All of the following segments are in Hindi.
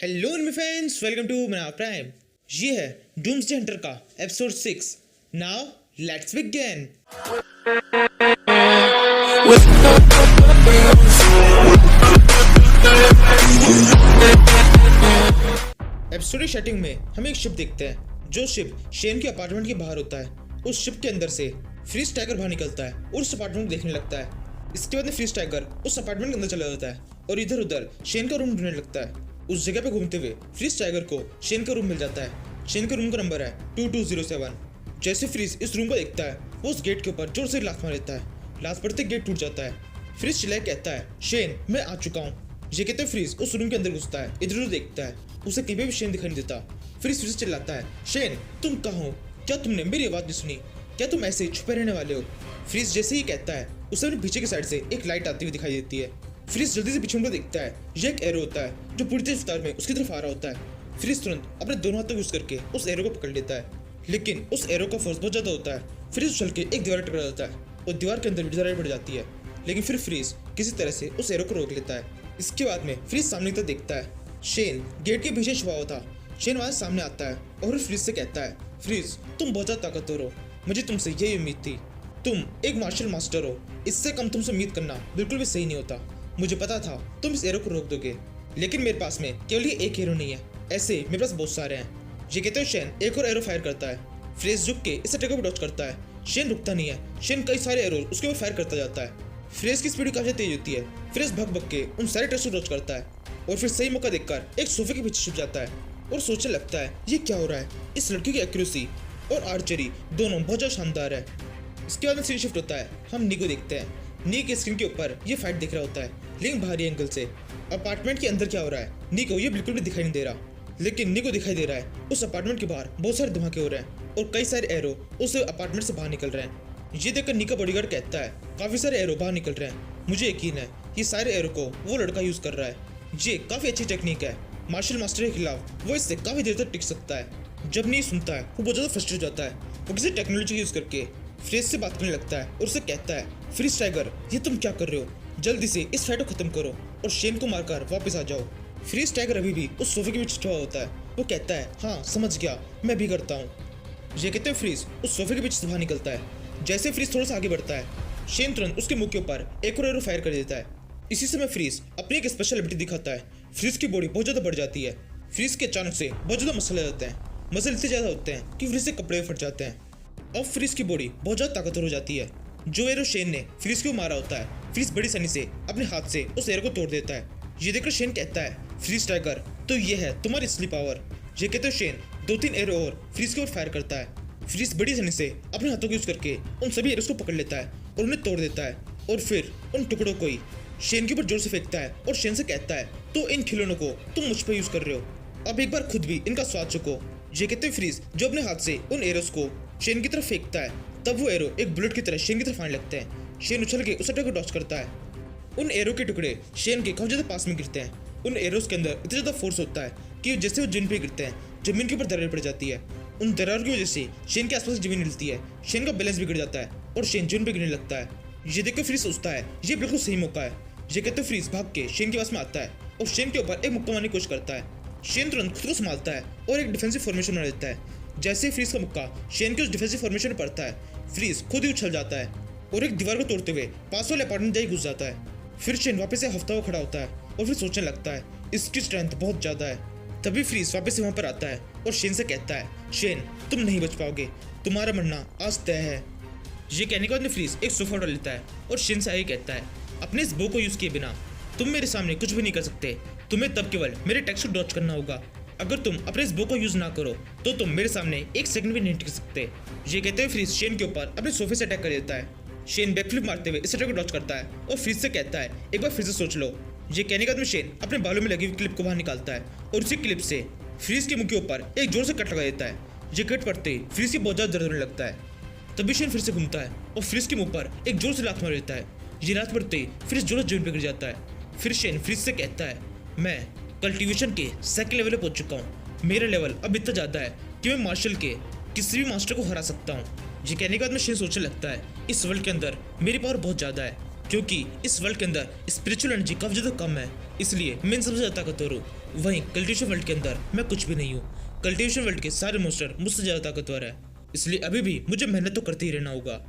हेलो मेरे फ्रेंड्स, वेलकम टू मना प्राइम। ये है डूम्सडे हंटर का episode 6। Now let's begin. Episode की स्टार्टिंग में हम एक शिप देखते हैं। जो शिप शेन के अपार्टमेंट के बाहर होता है। उस शिप के अंदर से फ्रीज टाइगर बाहर निकलता है और उस अपार्टमेंट को देखने लगता है। इसके बाद में फ्रीज टाइगर उस अपार्टमेंट के अंदर चला जाता है और इधर उधर शेन का रूम ढूंढने लगता है। उस जगह पे घूमते हुए फ्रीज टाइगर को शेन का रूम मिल जाता है। शेन का रूम का नंबर है 2207। जैसे फ्रीज इस रूम को देखता है, वो उस गेट के ऊपर जोर से लात मार देता है। लात पड़ते गेट टूट जाता है। फ्रीज चिल्लाए कहता है, शेन मैं आ चुका हूँ। ये कहते फ्रीज उस रूम के अंदर घुसता है, इधर उधर देखता है, उसे कहीं भी शेन दिखाई नहीं देता। फ्रीज चिल्लाता है, शेन तुम कहाँ हो? क्या तुमने मेरी आवाज नहीं सुनी? क्या तुम ऐसे छुपे रहने वाले हो? फ्रीज जैसे ही कहता है, उसे अपने पीछे की साइड से एक लाइट आती हुई दिखाई देती है। फ्रीज जल्दी से पीछे मुड़कर देखता है। ये एक एरो होता है जो पूरी तेज रफ्तार में उसकी तरफ आ रहा होता है। फ्रीज तुरंत अपने दोनों हाथों यूज करके उस एरो को पकड़ लेता है, लेकिन उस एरो का फोर्स बहुत ज्यादा होता है। फ्रीज उछल के एक दीवार टकरा जाता है और दीवार के अंदर भी दरार पड़ जाती है, लेकिन फिर फ्रीज किसी तरह से उस एरो को रोक लेता है। इसके बाद में फ्रीज सामने की तरफ देखता है। शेन गेट के पीछे छुपा हुआ था। शेन वहां सामने आता है और फ्रीज से कहता है, फ्रीज तुम बहुत ज्यादा ताकतवर हो, मुझे तुमसे यही उम्मीद थी। तुम एक मार्शल मास्टर हो, इससे कम तुमसे उम्मीद करना बिल्कुल भी सही नहीं होता। मुझे पता था तुम इस एरो को रोक दोगे, लेकिन मेरे पास में केवल ये एक एरो नहीं है, ऐसे मेरे पास बहुत सारे हैं। ये कहते हुए शेन एक और एरो फायर करता है। फ्रीज झुक के इस अटैक को डॉच करता है। शेन रुकता नहीं है। शेन कई सारे एरो उसके ऊपर फायर करता जाता है। फ्रीज की स्पीड काफी तेज होती है। फ्रीज भग भग के उन सारे टेस्ट को डॉच करता है और फिर सही मौका देखकर एक सोफे के पीछे छुप जाता है और सोचने लगता है, ये क्या हो रहा है? इस लड़की की एक्यूरेसी और आर्चरी दोनों बहुत ज्यादा शानदार है। इसके बाद में सीन शिफ्ट होता है। हम नी को देखते हैं। नी के स्क्रीन के ऊपर ये फाइट दिख रहा होता है, लेकिन बाहरी एंगल से। अपार्टमेंट के अंदर क्या हो रहा है नी को ये बिल्कुल भी दिखाई नहीं दे रहा, लेकिन नी को दिखाई दे रहा है उस अपार्टमेंट के बाहर बहुत सारे धमाके हो रहे हैं और कई सारे एरो उस अपार्टमेंट से बाहर निकल रहे हैं। ये देखकर नी का बॉडीगार्ड कहता है, काफी सारे एरो बाहर निकल रहे हैं, मुझे यकीन है ये सारे एरो को वो लड़का यूज कर रहा है। ये काफी अच्छी टेक्निक है। मार्शल मास्टर के खिलाफ वो इससे काफी देर तक टिक सकता है। जब नी सुनता है वो बहुत ज्यादा फ्रस्ट्रेट हो जाता है। वो किसी टेक्नोलॉजी यूज करके फ्रीज से बात करने लगता है और उसे कहता है, फ्रीज टाइगर ये तुम क्या कर रहे हो? जल्दी से इस फाइट को खत्म करो और शेन को मारकर वापस आ जाओ। फ्रीज टाइगर अभी भी उस सोफे के बीच छुपा होता है। वो कहता है, हाँ समझ गया, मैं भी करता हूँ। ये कहते हैं फ्रीज उस सोफे के बीच से बाहर निकलता है। जैसे फ्रीज थोड़ा सा आगे बढ़ता है, शेन तुरंत उसके मुंह के ऊपर एक और एरो फायर कर देता है। इसी समय फ्रीज अपनी एक स्पेशल एबिलिटी दिखाता है। फ्रीज की बॉडी बहुत ज्यादा बढ़ जाती है। फ्रीज के अचानक से बहुत ज्यादा मसल आ जाते हैं। मसल इतने ज्यादा होते हैं कि फ्रीज से कपड़े फट जाते हैं। अब फ्रीज की बॉडी बहुत ज्यादा ताकतवर हो जाती है। जो एरो शेन ने फ्रीज को मारा होता है, फ्रीज बड़ी आसानी से अपने हाथ से उस एरो को तोड़ देता है। ये देखकर शेन कहता है, फ्रीज टाइगर तो ये है तुम्हारी असली पावर। ये कहते हुए शेन 2-3 एरो और फ्रीज के ऊपर फायर करता है। फ्रीज बड़ी आसानी से अपने हाथों का यूज करके उन सभी एरोस को पकड़ लेता है और उन्हें तोड़ देता है और फिर उन टुकड़ों को ही शेन के ऊपर जोर से फेंकता है और शेन से कहता है, तो इन खिलौनों को तुम मुझ पर यूज कर रहे हो, अब एक बार खुद भी इनका स्वाद चुको। ये कहते हुए फ्रीज जो अपने हाथ से उन एरोस को शेन की तरफ फेंकता है, तब वो एरो एक बुलेट की तरह शेन की तरफ आने लगते हैं। शेन उछल के उस अटैक को डॉच करता है। उन एरो के टुकड़े शेन के काफी ज्यादा पास में गिरते हैं। उन एरोस के अंदर इतना ज्यादा फोर्स होता है कि जैसे वो जमीन पे गिरते हैं, जमीन के ऊपर दरार पड़ जाती है। उन दरार की वजह से शेन के आसपास जमीन हिलती है। शेन का बैलेंस बिगड़ जाता है और शेन जमीन पे गिरने लगता है। ये देखकर फ्रीज सोचता है, ये बिल्कुल सही मौका है। ये कहते फ्रीज भाग के शेन के पास में आता है और शेन के ऊपर एक मुक्का मारने की कोशिश करता है। शेन तुरंत खुद को संभालता है और एक डिफेंसिव फॉर्मेशन बना लेता है। जैसे ही फ्रीज का मुक्का शेन के उस डिफेंसिव फॉर्मेशन में पड़ता है, फ्रीज खुद ही उछल जाता है और एक दीवार को तोड़ते हुए पास वाले अपार्टमेंट जाके घुस जाता है। फिर शेन वापस से हफ्ता खड़ा होता है और फिर सोचने लगता है, इसकी स्ट्रेंथ बहुत ज्यादा है। तभी फ्रीज वापस से वहां पर आता है और शेन से कहता है, शेन तुम नहीं बच पाओगे, तुम्हारा मरना आज तय है। ये कहने के बाद में फ्रीज एक सोफा उठा लेता है और शेन से आगे कहता है, अपने इस बो को यूज किए बिना तुम मेरे सामने कुछ भी नहीं कर सकते। तुम्हें तब केवल मेरे टेक्स्ट को डॉच करना होगा। अगर तुम अपने इस बो को यूज ना करो तो तुम मेरे सामने एक सेकंड भी नहीं टिक सकते। ये कहते हुए फ्रीज शेन के ऊपर अपने सोफे से अटैक कर देता है। शेन बैकफ्लिप मारते हुए इस अटैक को डॉच करता है और फ्रीज से कहता है, एक बार फिर से सोच लो। ये कहने के बाद में शेन अपने बालों में लगी हुई क्लिप को बाहर निकालता है और उसी क्लिप से फ्रीज के मुंह के ऊपर एक जोर से कट लगा देता है। ये कट पड़ते ही फ्रीज की बहुत ज्यादा दर्द होने लगता है। तभी शेन फिर से घूमता है और फ्रीज के मुंह पर एक जोर से लात मार देता है। ये लात पड़ते ही फ्रीज जोर से जमीन पर गिर जाता है। फिर शेन फ्रीज से कहता है, मैं कल्टीवेशन के सेकंड लेवल पे पहुंच चुका हूँ। मेरा लेवल अब इतना ज्यादा है कि मैं मार्शल के किसी भी मास्टर को हरा सकता हूँ। ये कहने के बाद में शेन सोचने लगता है, इस वर्ल्ड के अंदर मेरी पावर बहुत ज्यादा है, क्योंकि इस वर्ल्ड के अंदर स्पिरिचुअल एनर्जी काफी ज्यादा कम है, इसलिए मैं सबसे ज्यादा ताकतवर हूँ। वहीं कल्टिवेशन वर्ल्ड के अंदर मैं कुछ भी नहीं हूँ। कल्टिवेशन वर्ल्ड के सारे मॉन्स्टर मुझसे ज़्यादा ताकतवर है, इसलिए अभी भी मुझे मेहनत तो करते ही रहना होगा।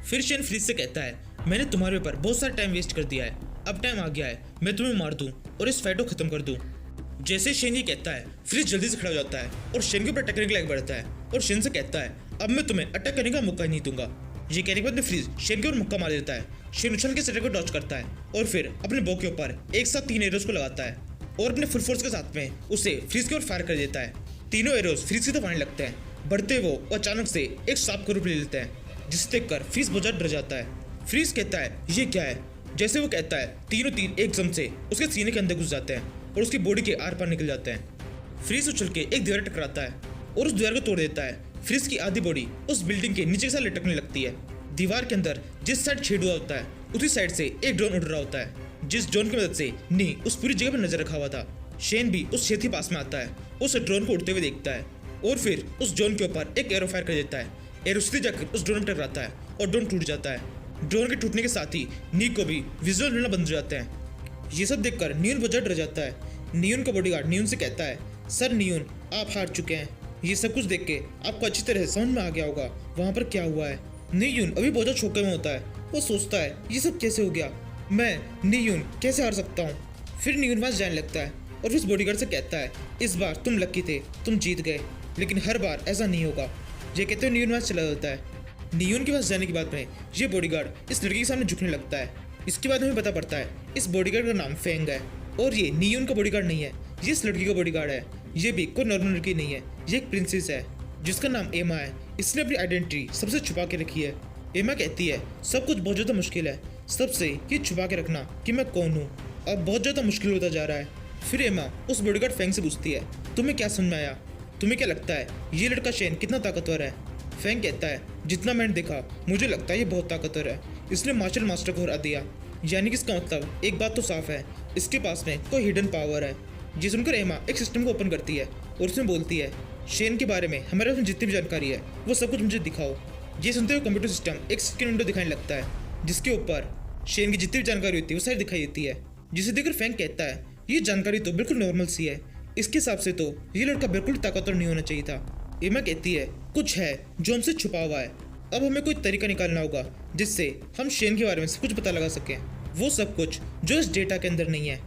फिर शेन फ्रीज से कहता है, मैंने तुम्हारे ऊपर बहुत सारा टाइम वेस्ट कर दिया है, अब टाइम आ गया है मैं तुम्हें मार दूँ और इस फाइट को खत्म कर दूँ। जैसे शेन ये कहता है, फ्रीज जल्दी से खड़ा हो जाता है और शेन के ऊपर अटैक करने के लिए आगे बढ़ता है और शेन से कहता है, अब मैं तुम्हें अटैक करने का मौका ही नहीं दूंगा। ये कहने के बाद में फ्रीज शेन के ऊपर मुक्का मार देता है। शेन उछल के अटैक को डॉच करता है और फिर अपने बो के ऊपर एक साथ 3 एरोज को लगाता है और अपने फुल फोर्स के साथ में उसे फ्रीज की ओर फायर कर देता है। तीनों एरोज फ्रीज की तरफ आने लगते हैं। बढ़ते वो अचानक से एक सांप का रूप ले लेते हैं, जिसे देखकर फ्रीज बहुत ज्यादा डर जाता है। फ्रीज कहता है, ये क्या है? जैसे वो कहता है, तीनों तीर एकदम से उसके सीने के अंदर घुस जाते हैं और उसकी बॉडी के आर पार निकल जाते हैं। फ्रीज उछल के एक दीवार टकराता है और उस दीवार को तोड़ देता है। फ्रीज की आधी बॉडी उस बिल्डिंग के नीचे के साथ लटकने लगती है। दीवार के अंदर जिस साइड छेद हुआ होता है उसी साइड से एक ड्रोन उड़ रहा होता है, जिस ड्रोन की मदद से नी उस पूरी जगह पर नजर रखा हुआ था। शेन भी उस छेद के पास में आता है, उस ड्रोन को उड़ते हुए देखता है और फिर उस ड्रोन के ऊपर एक एरो फायर कर देता है। एरो सीधे जाकर उस ड्रोन पर टकराता है और ड्रोन टूट जाता है। ड्रोन के टूटने के साथ ही नी को भी विजुअल मिलना बंद हो जाता है। ये सब देखकर नियन बहुत डर जाता है। नियन का बॉडीगार्ड नियन से कहता है, सर नियन आप हार चुके हैं। ये सब कुछ देख के आपको अच्छी तरह समझ में आ गया होगा वहाँ पर क्या हुआ है। नियन अभी बहुत ज्यादा शौक में होता है। वो सोचता है, ये सब कैसे हो गया, मैं नियन कैसे हार सकता हूँ। फिर नियन वहाँ जाने लगता है और उस बॉडीगार्ड से कहता है, इस बार तुम लकी थे, तुम जीत गए, लेकिन हर बार ऐसा नहीं होगा। ये कहते हुए नियन वहाँ चला जाता है। नियन के पास जाने के बाद में ये बॉडीगार्ड इस लड़की के सामने झुकने लगता है। इसके बाद हमें पता पड़ता है इस बॉडीगार्ड का नाम फेंग है और ये नियन का बॉडीगार्ड नहीं है, ये इस लड़की का बॉडीगार्ड है। ये भी कोई नॉर्मल लड़की नहीं है, ये एक प्रिंसेस है जिसका नाम एमा है। इसने अपनी आइडेंटिटी सबसे छुपा के रखी है। एमा कहती है, सब कुछ बहुत ज़्यादा मुश्किल है, सबसे ये छुपा के रखना कि मैं कौन हूँ अब बहुत ज़्यादा मुश्किल होता जा रहा है। फिर एमा उस बॉडीगार्ड फेंग से पूछती है, तुम्हें क्या समझ में आया, तुम्हें क्या लगता है ये लड़का शेन कितना ताकतवर है? फेंग कहता है, जितना मैंने देखा मुझे लगता है ये बहुत ताकतवर है, इसने मार्शल मास्टर को हरा दिया। यानी कि इसका मतलब एक बात तो साफ है, इसके पास में कोई हिडन पावर है। ये सुनकर एमा एक सिस्टम को ओपन करती है और उसमें बोलती है, शेन के बारे में हमारे पास जितनी भी जानकारी है वो सब कुछ मुझे दिखाओ। ये सुनते हुए कंप्यूटर सिस्टम एक स्क्रीन विंडो दिखाने लगता है, जिसके ऊपर शेन की जितनी भी जानकारी होती है वो सारी दिखाई देती है। जिसे देखकर फेंग कहता है, ये जानकारी तो बिल्कुल नॉर्मल सी है, इसके हिसाब से तो ये लड़का बिल्कुल ताकतवर नहीं होना चाहिए था। एमा कहती है, कुछ है जो हमसे छुपा हुआ है, अब हमें कोई तरीका निकालना होगा जिससे हम शेन के बारे में कुछ पता लगा सकें, वो सब कुछ जो इस डेटा के अंदर नहीं है।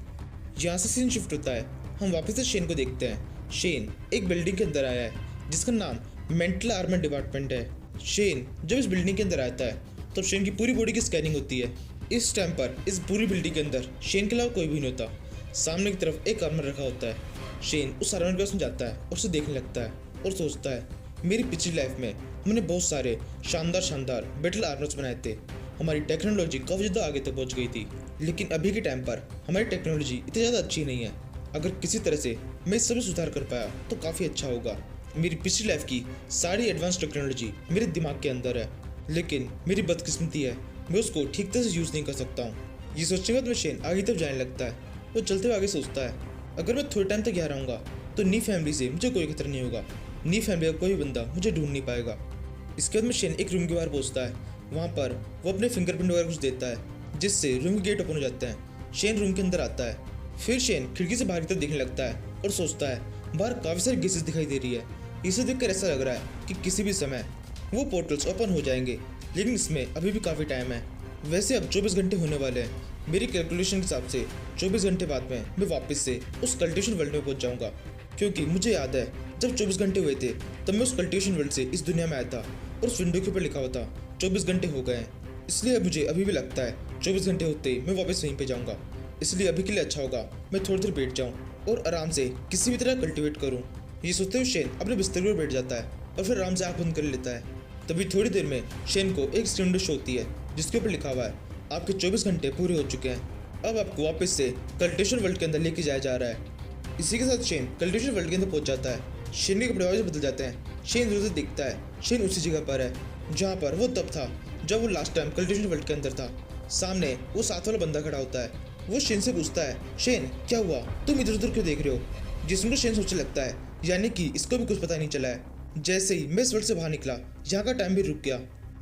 यहाँ से सीन शिफ्ट होता है, हम वापस से शेन को देखते हैं। शेन एक बिल्डिंग के अंदर आया है जिसका नाम मेंटल आर्मर डिपार्टमेंट है। शेन जब इस बिल्डिंग के अंदर आता है तब शेन की पूरी बॉडी की स्कैनिंग होती है। इस टाइम पर इस पूरी बिल्डिंग के अंदर शेन के अलावा कोई भी नहीं होता। सामने की तरफ एक आर्मर रखा होता है। शेन उस आर्मर के पास में जाता है और उसे देखने लगता है और सोचता है, मेरी पिछली लाइफ में हमने बहुत सारे शानदार बैटल आर्मर्स बनाए थे, हमारी टेक्नोलॉजी काफ़ी ज़्यादा आगे तक पहुंच गई थी, लेकिन अभी के टाइम पर हमारी टेक्नोलॉजी इतनी ज़्यादा अच्छी नहीं है। अगर किसी तरह से मैं इस सब सुधार कर पाया तो काफ़ी अच्छा होगा। मेरी पिछली लाइफ की सारी एडवांस टेक्नोलॉजी मेरे दिमाग के अंदर है, लेकिन मेरी बदकिस्मती है, मैं उसको ठीक तरह से यूज़ नहीं कर सकता हूँ। ये सोचने के बाद में शेन आगे तक जाने लगता है। वो चलते हुए आगे सोचता है, अगर मैं थोड़े टाइम तक यहाँ रहूँगा तो नी फैमिली से मुझे कोई खतरा नहीं होगा, नी फैमिली का कोई बंदा मुझे ढूंढ नहीं पाएगा। इसके बाद में शेन एक रूम के बाहर पहुँचता है। वहाँ पर वो अपने फिंगरप्रिंट वगैरह कुछ देता है, जिससे रूम के गेट ओपन हो जाते हैं। शेन रूम के अंदर आता है। फिर शेन खिड़की से बाहर की तरफ देखने लगता है और सोचता है, बाहर काफ़ी सारी गैसेस दिखाई दे रही है। इसे देखकर ऐसा लग रहा है कि किसी भी समय वो पोर्टल्स ओपन हो जाएंगे, लेकिन इसमें अभी भी काफ़ी टाइम है। वैसे अब 24 घंटे होने वाले हैं। मेरी कैलकुलेशन के हिसाब से 24 घंटे बाद में मैं वापस से उस कल्टिवेशन वर्ल्ड में पहुंच जाऊंगा, क्योंकि मुझे याद है जब 24 घंटे हुए थे तब मैं उस कल्टिवेशन वर्ल्ड से इस दुनिया में आया था और उस विंडो के ऊपर लिखा हुआ था 24 घंटे हो गए हैं। इसलिए मुझे अभी भी लगता है 24 घंटे होते ही मैं वापस वहीं पे जाऊंगा। इसलिए अभी के लिए अच्छा होगा मैं थोड़ी देर बैठ जाऊँ और आराम से किसी भी तरह कल्टिवेट करूँ। ये सोचते हुए शेन अपने बिस्तर पर बैठ जाता है और फिर आराम से आँख बंद कर लेता है। तभी थोड़ी देर में शेन को एक स्क्रीन शो होती है जिसके ऊपर लिखा हुआ है, आपके 24 घंटे पूरे हो चुके हैं, अब आपको वापस से कल्टिवेशन वर्ल्ड के अंदर लेके जाया जा रहा है। इसी के साथ शेन कल्टिवेशन वर्ल्ड के अंदर पहुंच जाता है। शेन के कपड़े वापस बदल जाते हैं। शेन इधर देखता है, शेन उसी जगह पर है जहाँ पर वो तब था जब वो लास्ट टाइम कल्टिवेशन वर्ल्ड के अंदर था। सामने वो साथ वाला बंदा खड़ा होता है। वो शेन से पूछता है, शेन क्या हुआ, तुम इधर उधर क्यों देख रहे हो? जिसको शेन सोचने लगता है, यानी कि इसको भी कुछ पता नहीं चला है। जैसे ही मैं इस वर्ल्ड से बाहर निकला यहाँ का टाइम भी रुक गया,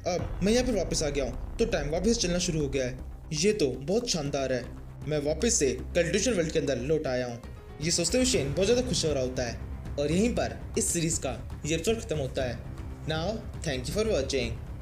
अब मैं यहाँ पर वापस आ गया हूँ तो टाइम वापस चलना शुरू हो गया है। ये तो बहुत शानदार है, मैं वापस से कल्टिवेशन वर्ल्ड के अंदर लौट आया हूँ। ये सोचते हुए शेन बहुत ज़्यादा खुश हो रहा होता है और यहीं पर इस सीरीज़ का ये एपिसोड खत्म होता है। Now thank you for watching.